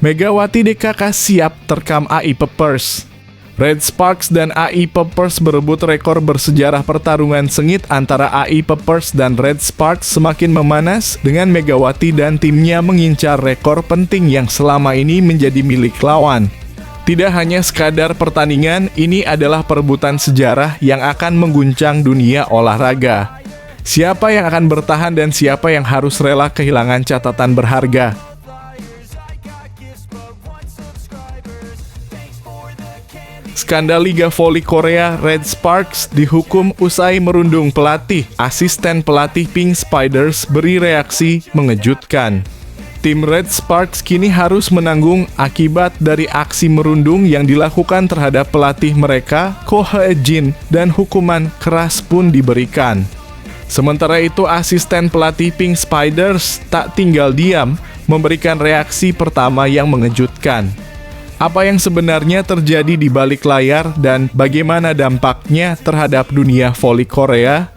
Megawati DKK siap terkam AI Peppers. Red Sparks dan AI Peppers berebut rekor bersejarah. Pertarungan sengit antara AI Peppers dan Red Sparks semakin memanas dengan Megawati dan timnya mengincar rekor penting yang selama ini menjadi milik lawan. Tidak hanya sekadar pertandingan, ini adalah perebutan sejarah yang akan mengguncang dunia olahraga. Siapa yang akan bertahan dan siapa yang harus rela kehilangan catatan berharga? Skandal Liga Voli Korea, Red Sparks dihukum usai merundung pelatih. Asisten pelatih Pink Spiders beri reaksi mengejutkan. Tim Red Sparks kini harus menanggung akibat dari aksi merundung yang dilakukan terhadap pelatih mereka, Ko Hae-jin, dan hukuman keras pun diberikan. Sementara itu, asisten pelatih Pink Spiders tak tinggal diam, memberikan reaksi pertama yang mengejutkan. Apa yang sebenarnya terjadi di balik layar dan bagaimana dampaknya terhadap dunia voli Korea?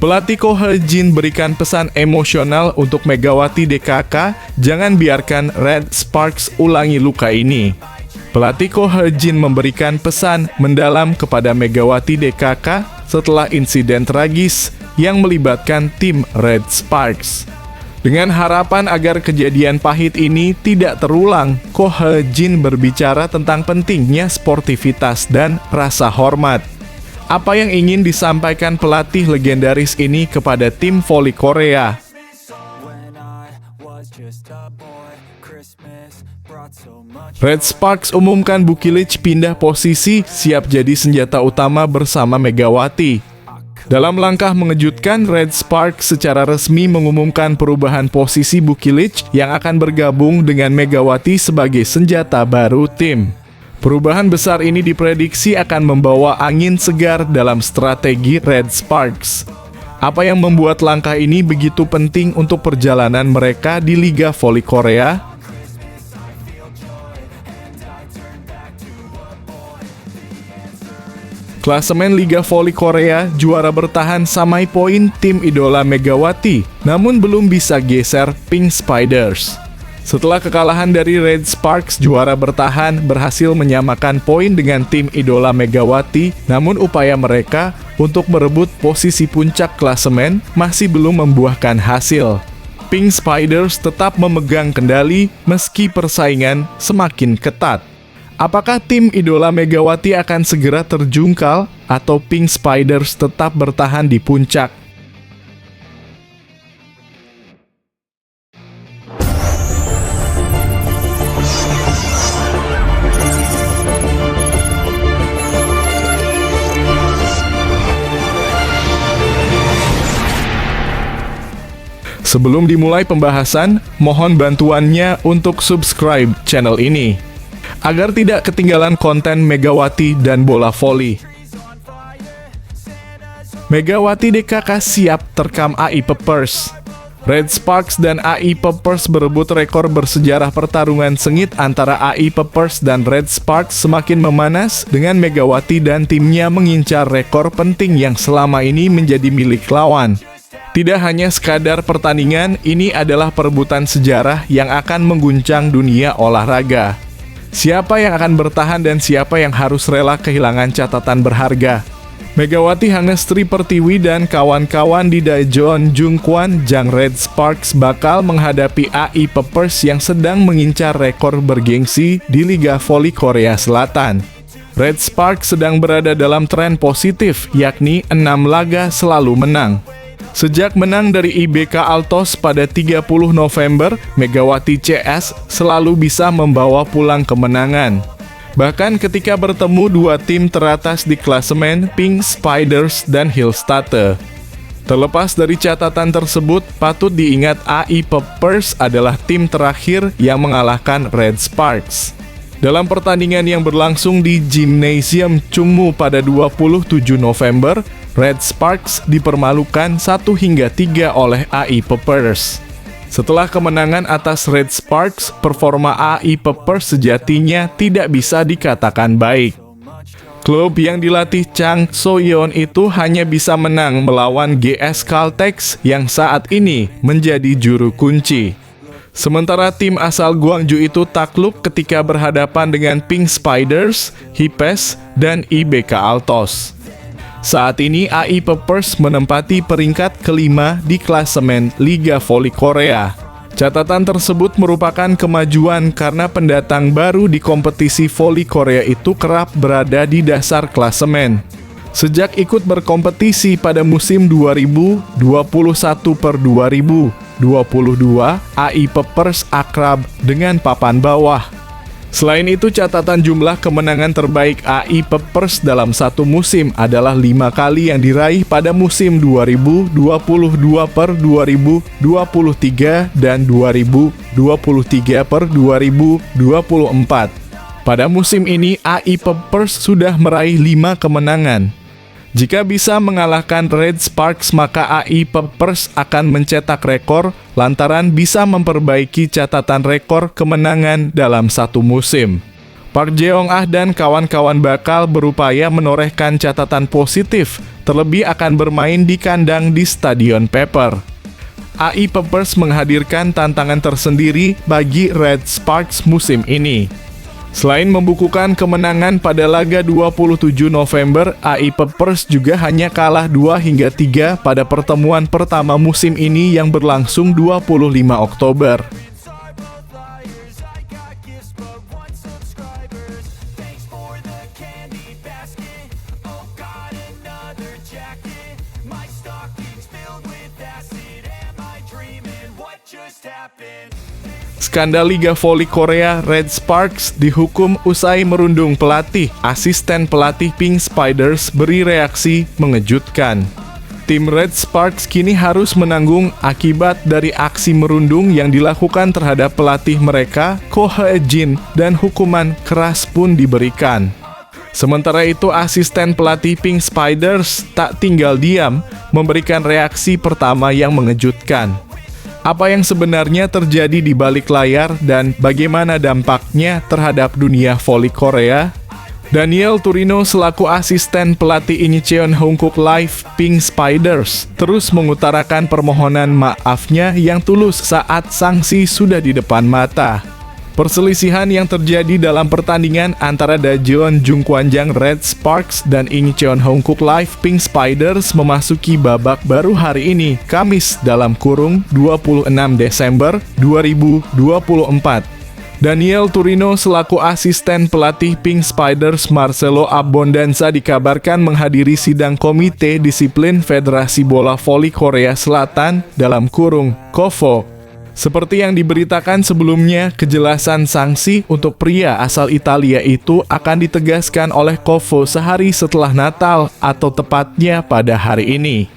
Pelatih Ko Hae-jin berikan pesan emosional untuk Megawati DKK, jangan biarkan Red Sparks ulangi luka ini. Pelatih Ko Hae-jin memberikan pesan mendalam kepada Megawati DKK setelah insiden tragis yang melibatkan tim Red Sparks. Dengan harapan agar kejadian pahit ini tidak terulang, Ko Hae-jin berbicara tentang pentingnya sportivitas dan rasa hormat. Apa yang ingin disampaikan pelatih legendaris ini kepada tim voli Korea? Red Sparks umumkan Bukilic pindah posisi, siap jadi senjata utama bersama Megawati. Dalam langkah mengejutkan, Red Sparks secara resmi mengumumkan perubahan posisi Bukilic yang akan bergabung dengan Megawati sebagai senjata baru tim. Perubahan besar ini diprediksi akan membawa angin segar dalam strategi Red Sparks. Apa yang membuat langkah ini begitu penting untuk perjalanan mereka di Liga Voli Korea? Klasemen Liga Voli Korea, juara bertahan samai poin tim idola Megawati, namun belum bisa geser Pink Spiders. Setelah kekalahan dari Red Sparks, juara bertahan berhasil menyamakan poin dengan tim idola Megawati, namun upaya mereka untuk merebut posisi puncak klasemen masih belum membuahkan hasil. Pink Spiders tetap memegang kendali meski persaingan semakin ketat. Apakah tim idola Megawati akan segera terjungkal atau Pink Spiders tetap bertahan di puncak? Sebelum dimulai pembahasan, mohon bantuannya untuk subscribe channel ini agar tidak ketinggalan konten Megawati dan bola voli. Megawati DKK siap terkam AI Peppers. Red Sparks dan AI Peppers berebut rekor bersejarah. Pertarungan sengit antara AI Peppers dan Red Sparks semakin memanas dengan Megawati dan timnya mengincar rekor penting yang selama ini menjadi milik lawan. Tidak hanya sekadar pertandingan, ini adalah perebutan sejarah yang akan mengguncang dunia olahraga. Siapa yang akan bertahan dan siapa yang harus rela kehilangan catatan berharga? Megawati Hangestri Pertiwi dan kawan-kawan di Daejeon Jungkwan Jang Red Sparks bakal menghadapi AI Peppers yang sedang mengincar rekor bergengsi di Liga Voli Korea Selatan. Red Sparks sedang berada dalam tren positif, yakni 6 laga selalu menang. Sejak menang dari IBK Altos pada 30 November, Megawati CS selalu bisa membawa pulang kemenangan. Bahkan ketika bertemu dua tim teratas di klasemen, Pink Spiders dan Hillstatte. Terlepas dari catatan tersebut, patut diingat AI Peppers adalah tim terakhir yang mengalahkan Red Sparks. Dalam pertandingan yang berlangsung di Gymnasium Chungmu pada 27 November, Red Sparks dipermalukan 1-3 oleh AI Peppers. Setelah kemenangan atas Red Sparks, performa AI Peppers sejatinya tidak bisa dikatakan baik. Klub yang dilatih Chang So-yeon itu hanya bisa menang melawan GS Caltex yang saat ini menjadi juru kunci. Sementara tim asal Gwangju itu takluk ketika berhadapan dengan Pink Spiders, Hipes, dan IBK Altos. Saat ini AI Peppers menempati peringkat kelima di klasemen Liga Voli Korea. Catatan tersebut merupakan kemajuan karena pendatang baru di kompetisi voli Korea itu kerap berada di dasar klasemen. Sejak ikut berkompetisi pada musim 2021-2022, AI Peppers akrab dengan papan bawah. Selain itu, catatan jumlah kemenangan terbaik AI Peppers dalam satu musim adalah 5 kali yang diraih pada musim 2022-2023 dan 2023-2024. Pada musim ini, AI Peppers sudah meraih 5 kemenangan. Jika bisa mengalahkan Red Sparks, maka AI Peppers akan mencetak rekor lantaran bisa memperbaiki catatan rekor kemenangan dalam satu musim. Park Jeong-ah dan kawan-kawan bakal berupaya menorehkan catatan positif, terlebih akan bermain di kandang di Stadion Pepper. AI Peppers menghadirkan tantangan tersendiri bagi Red Sparks musim ini. Selain membukukan kemenangan pada laga 27 November, AI Peppers juga hanya kalah 2-3 pada pertemuan pertama musim ini yang berlangsung 25 Oktober. Skandal Liga Voli Korea, Red Sparks dihukum usai merundung pelatih. Asisten pelatih Pink Spiders beri reaksi mengejutkan. Tim Red Sparks kini harus menanggung akibat dari aksi merundung yang dilakukan terhadap pelatih mereka, Ko Hae-jin, dan hukuman keras pun diberikan. Sementara itu, asisten pelatih Pink Spiders tak tinggal diam, memberikan reaksi pertama yang mengejutkan. Apa yang sebenarnya terjadi di balik layar dan bagaimana dampaknya terhadap dunia voli Korea? Daniel Turino selaku asisten pelatih Incheon Hongkook Live Pink Spiders terus mengutarakan permohonan maafnya yang tulus saat sanksi sudah di depan mata. Perselisihan yang terjadi dalam pertandingan antara Dajeon Jungkwanjang Red Sparks dan Incheon Hongkook Live Pink Spiders memasuki babak baru hari ini, Kamis (26 Desember 2024). Daniel Turino selaku asisten pelatih Pink Spiders Marcelo Abondanza dikabarkan menghadiri sidang Komite Disiplin Federasi Bola Voli Korea Selatan (KOFO). Seperti yang diberitakan sebelumnya, kejelasan sanksi untuk pria asal Italia itu akan ditegaskan oleh KOFO sehari setelah Natal atau tepatnya pada hari ini.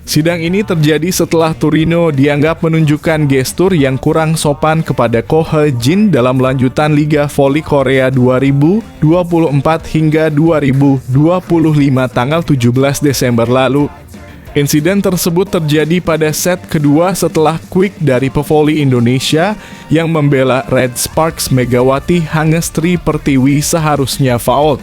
Sidang ini terjadi setelah Turino dianggap menunjukkan gestur yang kurang sopan kepada Ko Hae-jin dalam lanjutan Liga Voli Korea 2024 hingga 2025 tanggal 17 Desember lalu. Insiden tersebut terjadi pada set kedua setelah quick dari pevoli Indonesia yang membela Red Sparks Megawati Hangestri Pertiwi seharusnya foul.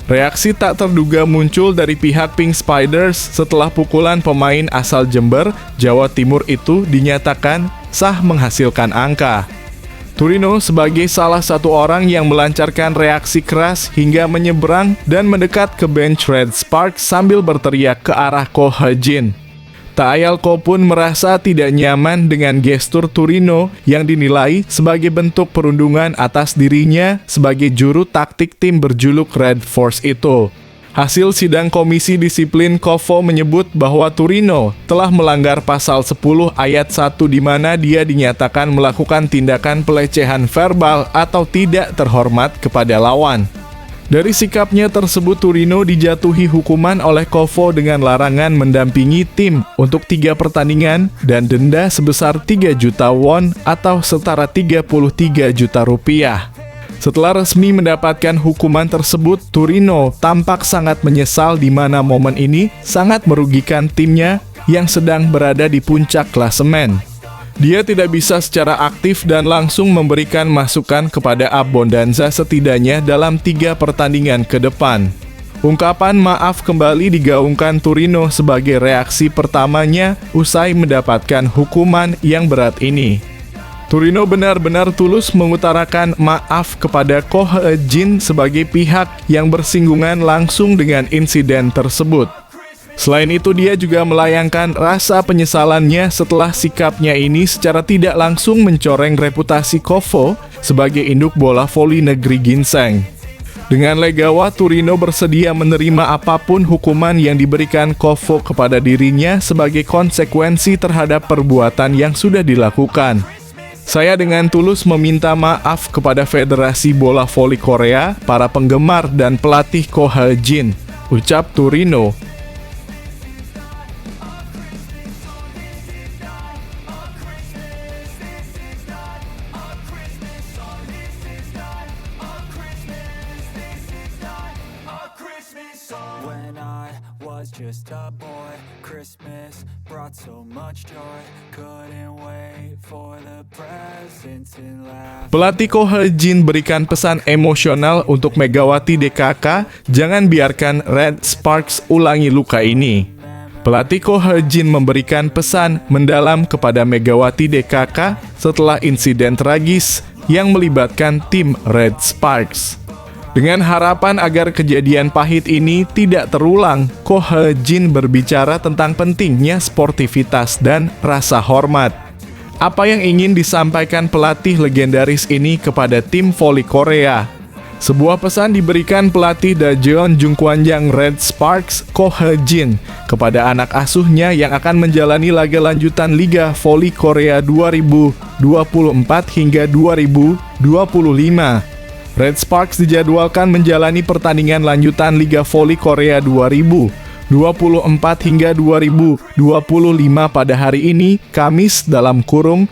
Reaksi tak terduga muncul dari pihak Pink Spiders setelah pukulan pemain asal Jember, Jawa Timur itu dinyatakan sah menghasilkan angka. Turino sebagai salah satu orang yang melancarkan reaksi keras hingga menyeberang dan mendekat ke bench Red Sparks sambil berteriak ke arah Ko Hae-jin. Tak ayal Ko pun merasa tidak nyaman dengan gestur Turino yang dinilai sebagai bentuk perundungan atas dirinya sebagai juru taktik tim berjuluk Red Force itu. Hasil sidang Komisi Disiplin KOFO menyebut bahwa Turino telah melanggar pasal 10 ayat 1 di mana dia dinyatakan melakukan tindakan pelecehan verbal atau tidak terhormat kepada lawan. Dari sikapnya tersebut, Turino dijatuhi hukuman oleh KOFO dengan larangan mendampingi tim untuk 3 pertandingan dan denda sebesar 3 juta won atau setara 33 juta rupiah. Setelah resmi mendapatkan hukuman tersebut, Turino tampak sangat menyesal di mana momen ini sangat merugikan timnya yang sedang berada di puncak klasemen. Dia tidak bisa secara aktif dan langsung memberikan masukan kepada Abondanza setidaknya dalam 3 pertandingan ke depan. Ungkapan maaf kembali digaungkan Torino sebagai reaksi pertamanya usai mendapatkan hukuman yang berat ini. Torino benar-benar tulus mengutarakan maaf kepada Ko Hye-jin sebagai pihak yang bersinggungan langsung dengan insiden tersebut. Selain itu, dia juga melayangkan rasa penyesalannya setelah sikapnya ini secara tidak langsung mencoreng reputasi Kovo sebagai induk bola voli negeri ginseng. Dengan legawa, Torino bersedia menerima apapun hukuman yang diberikan Kovo kepada dirinya sebagai konsekuensi terhadap perbuatan yang sudah dilakukan. Saya dengan tulus meminta maaf kepada Federasi Bola Voli Korea, para penggemar dan pelatih Ko Hye-jin, ucap Torino. When I was just a boy, Christmas brought so much joy. Couldn't wait for the presents and laughter. Pelatih Ko Hye-jin berikan pesan emosional untuk Megawati DKK, jangan biarkan Red Sparks ulangi luka ini. Pelatih Ko Hye-jin memberikan pesan mendalam kepada Megawati DKK setelah insiden tragis yang melibatkan tim Red Sparks. Dengan harapan agar kejadian pahit ini tidak terulang, Ko Hye-jin berbicara tentang pentingnya sportivitas dan rasa hormat. Apa yang ingin disampaikan pelatih legendaris ini kepada tim voli Korea? Sebuah pesan diberikan pelatih Dajeon Jungkwanjang Red Sparks, Ko Hye-jin, kepada anak asuhnya yang akan menjalani laga lanjutan Liga Voli Korea 2024 hingga 2025. Red Sparks dijadwalkan menjalani pertandingan lanjutan Liga Voli Korea 2024 hingga 2025 pada hari ini, Kamis (26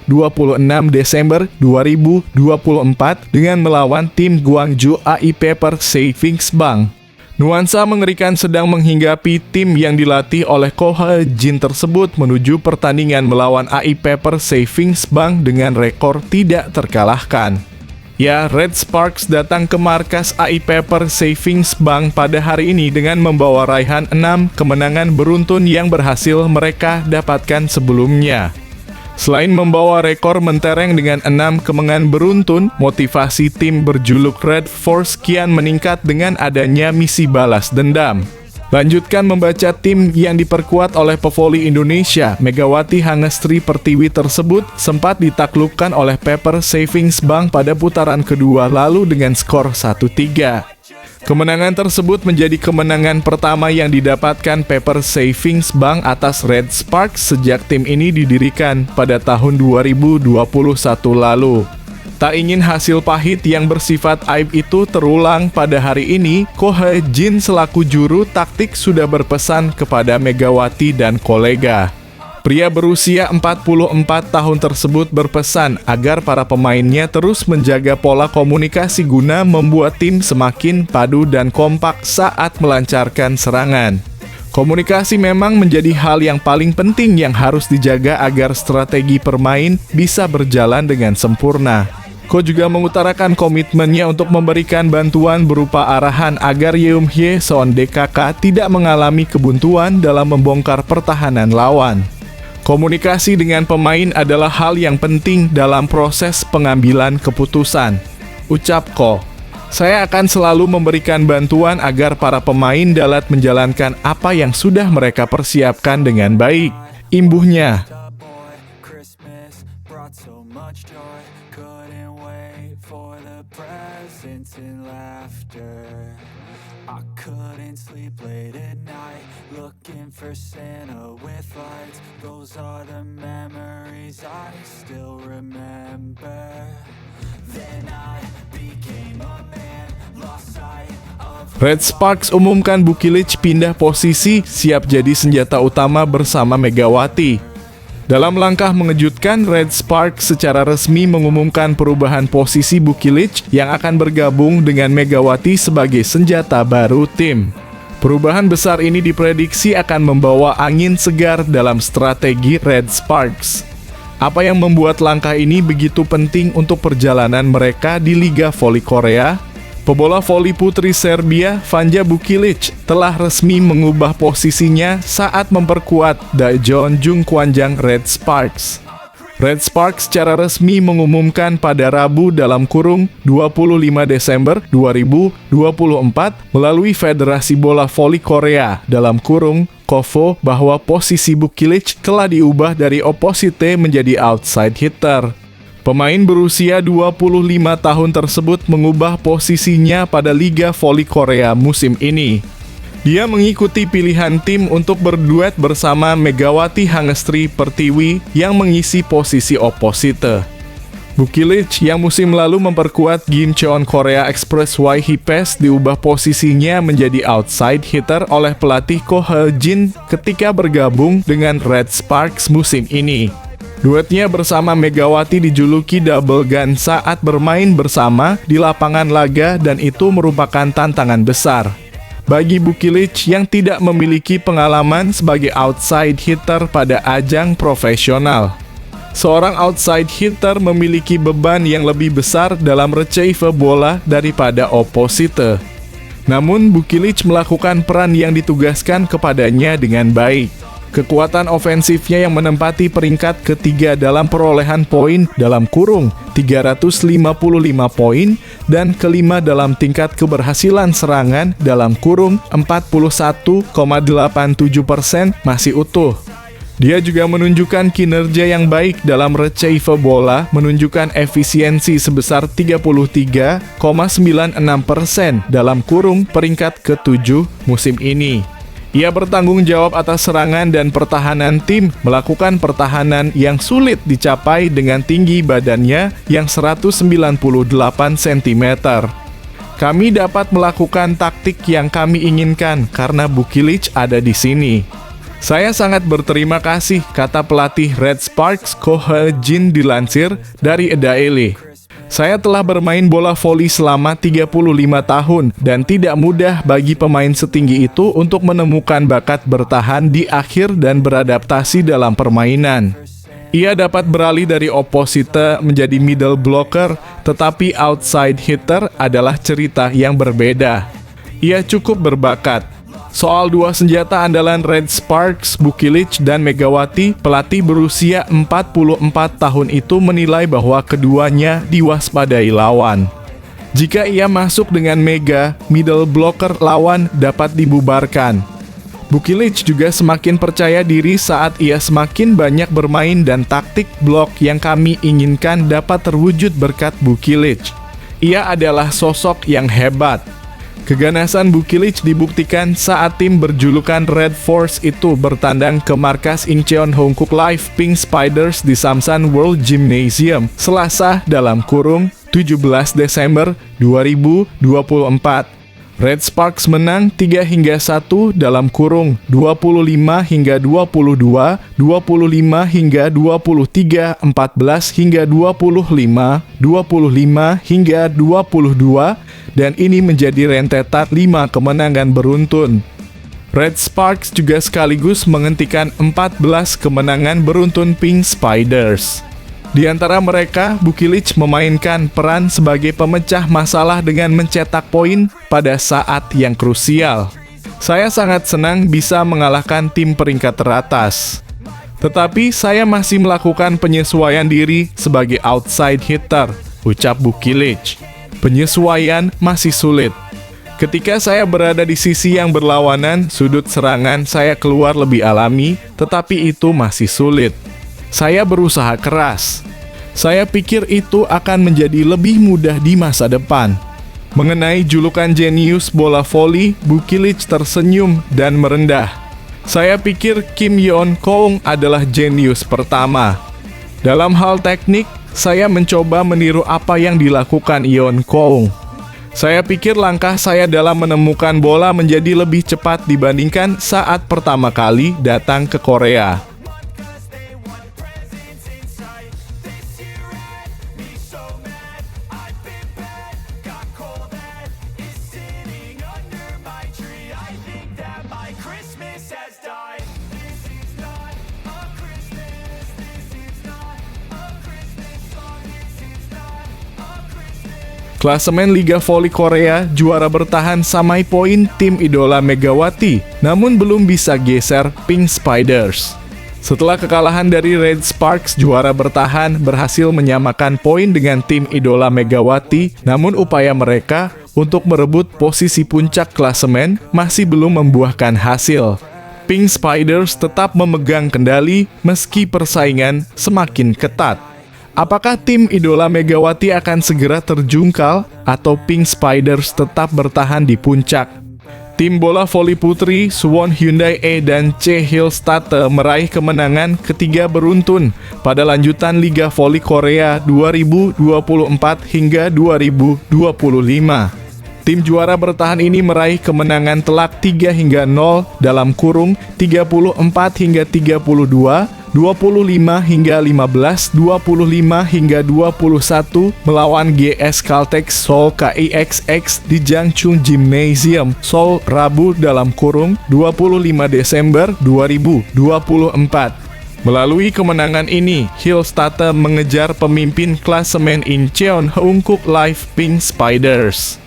Desember 2024) dengan melawan tim Gwangju AI Pepper Savings Bank. Nuansa mengerikan sedang menghinggapi tim yang dilatih oleh Ko Hye-jin tersebut menuju pertandingan melawan AI Pepper Savings Bank dengan rekor tidak terkalahkan. Ya, Red Sparks datang ke markas AI Pepper Savings Bank pada hari ini dengan membawa raihan 6 kemenangan beruntun yang berhasil mereka dapatkan sebelumnya. Selain membawa rekor mentereng dengan 6 kemenangan beruntun, motivasi tim berjuluk Red Force kian meningkat dengan adanya misi balas dendam. Lanjutkan membaca tim yang diperkuat oleh pevoli Indonesia. Megawati Hangestri Pertiwi tersebut sempat ditaklukkan oleh Pepper Savings Bank pada putaran kedua lalu dengan skor 1-3. Kemenangan tersebut menjadi kemenangan pertama yang didapatkan Pepper Savings Bank atas Red Sparks sejak tim ini didirikan pada tahun 2021 lalu. Tak ingin hasil pahit yang bersifat aib itu terulang pada hari ini, Ko Hye-jin selaku juru taktik sudah berpesan kepada Megawati dan kolega. Pria berusia 44 tahun tersebut berpesan agar para pemainnya terus menjaga pola komunikasi guna membuat tim semakin padu dan kompak saat melancarkan serangan. Komunikasi memang menjadi hal yang paling penting yang harus dijaga agar strategi permain bisa berjalan dengan sempurna. Ko juga mengutarakan komitmennya untuk memberikan bantuan berupa arahan agar Yeom Hye-son DKK tidak mengalami kebuntuan dalam membongkar pertahanan lawan. Komunikasi dengan pemain adalah hal yang penting dalam proses pengambilan keputusan, ucap Ko. Saya akan selalu memberikan bantuan agar para pemain dapat menjalankan apa yang sudah mereka persiapkan dengan baik, imbuhnya. Presents and laughter. I couldn't sleep late at night, looking for Santa with lights. Those are the memories I still remember. Then I became a man, lost sight of. Red Sparks umumkan Bukilic pindah posisi, siap jadi senjata utama bersama Megawati. Dalam langkah mengejutkan, Red Sparks secara resmi mengumumkan perubahan posisi Bukilic yang akan bergabung dengan Megawati sebagai senjata baru tim. Perubahan besar ini diprediksi akan membawa angin segar dalam strategi Red Sparks. Apa yang membuat langkah ini begitu penting untuk perjalanan mereka di Liga Voli Korea? Pebola voli putri Serbia, Vanja Bukilic, telah resmi mengubah posisinya saat memperkuat Daejeon Kwanjang Red Sparks. Red Sparks secara resmi mengumumkan pada Rabu dalam kurung 25 Desember 2024 melalui Federasi Bola Voli Korea dalam kurung KOVO bahwa posisi Bukilic telah diubah dari opposite menjadi outside hitter. Pemain berusia 25 tahun tersebut mengubah posisinya pada Liga Voli Korea musim ini. Dia mengikuti pilihan tim untuk berduet bersama Megawati Hangestri Pertiwi yang mengisi posisi opposite. Bukilic yang musim lalu memperkuat Gimcheon Korea Express Hipes diubah posisinya menjadi outside hitter oleh pelatih Ko He-jin ketika bergabung dengan Red Sparks musim ini. Duetnya bersama Megawati dijuluki double gun saat bermain bersama di lapangan laga dan itu merupakan tantangan besar bagi Bukilic yang tidak memiliki pengalaman sebagai outside hitter pada ajang profesional. Seorang outside hitter memiliki beban yang lebih besar dalam retrieve bola daripada opposite. Namun Bukilic melakukan peran yang ditugaskan kepadanya dengan baik. Kekuatan ofensifnya yang menempati peringkat ketiga dalam perolehan poin dalam kurung 355 poin dan kelima dalam tingkat keberhasilan serangan dalam kurung 41,87% masih utuh. Dia juga menunjukkan kinerja yang baik dalam retrieve bola, menunjukkan efisiensi sebesar 33,96% dalam kurung peringkat ke-7 musim ini. Ia bertanggung jawab atas serangan dan pertahanan tim, melakukan pertahanan yang sulit dicapai dengan tinggi badannya yang 198 cm. Kami dapat melakukan taktik yang kami inginkan karena Bukilic ada di sini. Saya sangat berterima kasih, kata pelatih Red Sparks Ko He-jin dilansir dari Daily. Saya telah bermain bola voli selama 35 tahun dan tidak mudah bagi pemain setinggi itu untuk menemukan bakat bertahan di akhir dan beradaptasi dalam permainan. Ia dapat beralih dari opposite menjadi middle blocker, tetapi outside hitter adalah cerita yang berbeda. Ia cukup berbakat. Soal dua senjata andalan Red Sparks, Bukilic dan Megawati, pelatih berusia 44 tahun itu menilai bahwa keduanya diwaspadai lawan. Jika ia masuk dengan Mega, middle blocker lawan dapat dibubarkan. Bukilic juga semakin percaya diri saat ia semakin banyak bermain dan taktik blok yang kami inginkan dapat terwujud berkat Bukilic. Ia adalah sosok yang hebat. Keganasan Bukilic dibuktikan saat tim berjulukan Red Force itu bertandang ke markas Incheon Hongkuk Live Pink Spiders di Samsan World Gymnasium Selasa dalam kurung 17 Desember 2024. Red Sparks menang 3-1 dalam kurung 25-22, 25-23, 14-25, 25-22, dan ini menjadi rentetan 5 kemenangan beruntun. Red Sparks juga sekaligus menghentikan 14 kemenangan beruntun Pink Spiders. Di antara mereka, Bukilic memainkan peran sebagai pemecah masalah dengan mencetak poin pada saat yang krusial. Saya sangat senang bisa mengalahkan tim peringkat teratas. Tetapi saya masih melakukan penyesuaian diri sebagai outside hitter, ucap Bukilic. Penyesuaian masih sulit. Ketika saya berada di sisi yang berlawanan, sudut serangan saya keluar lebih alami, tetapi itu masih sulit. Saya berusaha keras. Saya pikir itu akan menjadi lebih mudah di masa depan. Mengenai julukan jenius bola voli, Bukilic tersenyum dan merendah. Saya pikir Kim Yeon Koung adalah jenius pertama. Dalam hal teknik, saya mencoba meniru apa yang dilakukan Yeon Koung. Saya pikir langkah saya dalam menemukan bola menjadi lebih cepat dibandingkan saat pertama kali datang ke Korea. Klasemen Liga Voli Korea, juara bertahan samai poin tim idola Megawati, namun belum bisa geser Pink Spiders. Setelah kekalahan dari Red Sparks, juara bertahan berhasil menyamakan poin dengan tim idola Megawati, namun upaya mereka untuk merebut posisi puncak klasemen masih belum membuahkan hasil. Pink Spiders tetap memegang kendali meski persaingan semakin ketat. Apakah tim idola Megawati akan segera terjungkal atau Pink Spiders tetap bertahan di puncak? Tim bola voli putri Suwon Hyundai E dan C Hillstatte meraih kemenangan ketiga beruntun pada lanjutan Liga Voli Korea 2024 hingga 2025. Tim juara bertahan ini meraih kemenangan telak 3-0 dalam kurung 34 hingga 32, 25 hingga 15, 25 hingga 21 melawan GS Caltex Seoul KIXX di Jangchung Gymnasium, Seoul, Rabu dalam kurung 25 Desember 2024. Melalui kemenangan ini, Hillstatte mengejar pemimpin klasemen Incheon Heungkuk Live Pink Spiders.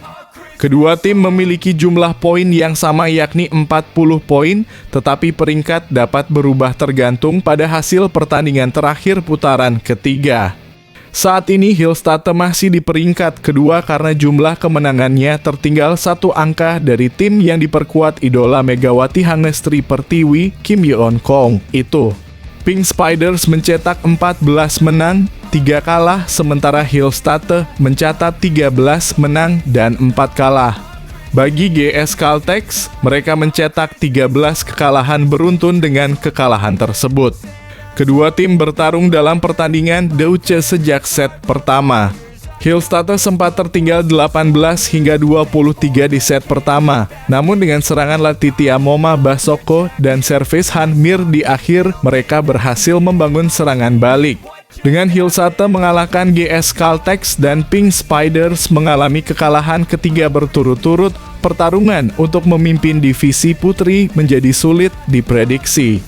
Kedua tim memiliki jumlah poin yang sama yakni 40 poin, tetapi peringkat dapat berubah tergantung pada hasil pertandingan terakhir putaran ketiga. Saat ini Hillstatte masih di peringkat kedua karena jumlah kemenangannya tertinggal satu angka dari tim yang diperkuat idola Megawati Hangestri Pertiwi, Kim Yeon Kong. Itu Pink Spiders mencetak 14 menang, 3 kalah, sementara Hillstatte mencatat 13 menang dan 4 kalah. Bagi GS Caltex, mereka mencetak 13 kekalahan beruntun dengan kekalahan tersebut. Kedua tim bertarung dalam pertandingan Deutsche sejak set pertama. Hillstatte sempat tertinggal 18 hingga 23 di set pertama, namun dengan serangan Latitia Moma Basoko dan servis Han Mir di akhir, mereka berhasil membangun serangan balik. Dengan Hillstatte mengalahkan GS Caltex dan Pink Spiders mengalami kekalahan ketiga berturut-turut, pertarungan untuk memimpin divisi putri menjadi sulit diprediksi.